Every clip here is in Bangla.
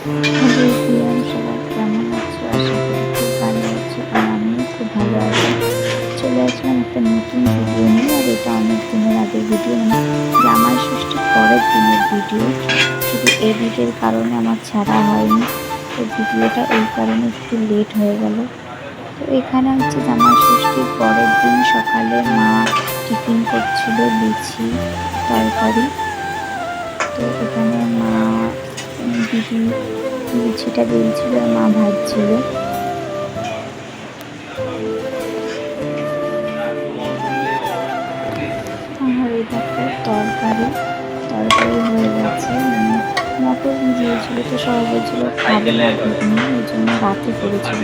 হ্যালো এভরিওয়ান, সবাই কেমন আছো? আশা করি খুব ভালো আছো আর আমিও খুব ভালো আছি। চলে আসলাম একটা নতুন ভিডিও নিয়ে। আর এটা অনেক দিনের আগের ভিডিও, মানে জামাই ষষ্ঠীর পরের দিনের ভিডিও। শুধু এডিটের কারণে আমার ছাড়া হয়নি, তো ভিডিওটা ওই কারণে একটু লেট হয়ে গেল। তো এখানে হচ্ছে জামাই ষষ্ঠীর পরের দিন সকালে মা টিফিন করছিল লুচি তরকারি। তো এখানে মা দিদি লুচিটা বেলছিল আর মা ভাজছিল। আর এই দেখো তরকারি তরকারি হয়ে গেছে, মানে মটর ভিজিয়েছিল, তো সবাই বলছিল খাবে না ঘুগনি, ওই জন্য রাতে করেছিল।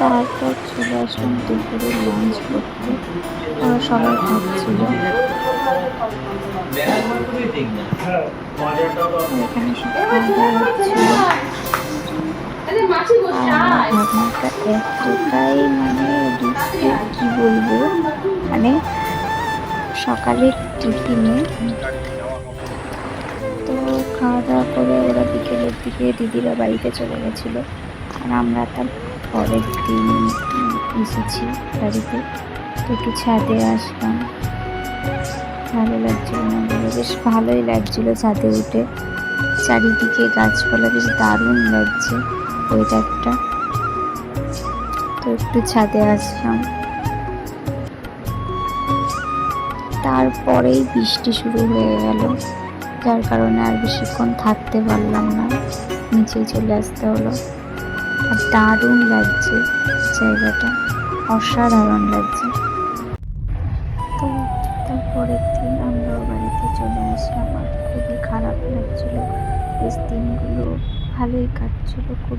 তারপর চলে আসলাম দুপুরে লাঞ্চ করতে। ওরা সবাই খাচ্ছিল। এখানে সব খাওয়া দাওয়া হচ্ছিল। আর আমার ভাবনাটা এতটাই মানে দুঃখে কি বলবো, মানে সকালের টিফিনে তো খাওয়া দাওয়া করে ওরা বিকেলের দিকে দিদিরা বাড়িতে চলে গেছিলো। আর আমরা তার পরের দিন এসেছি বাড়িতে। তো একটু ছাদে আসলাম, ভালো লাগছিল না বলে, বেশ ভালোই লাগছিল ছাদে উঠে। চারিদিকে গাছপালা, বেশ দারুণ লাগছে ওয়েদারটা। তো একটু ছাদে আসলাম, তারপরেই বৃষ্টি শুরু হয়ে গেল, যার কারণে আর বেশিক্ষণ থাকতে পারলাম না, নিচেই চলে আসতে হলো। আর দারুণ লাগছে জায়গাটা, অসাধারণ লাগছে। তো তারপরের দিন আমরাও বাড়িতে চলে আসলাম। আর খুবই খারাপ লাগছিল, বেশ দিনগুলো ভালোই কাটছিল খুব।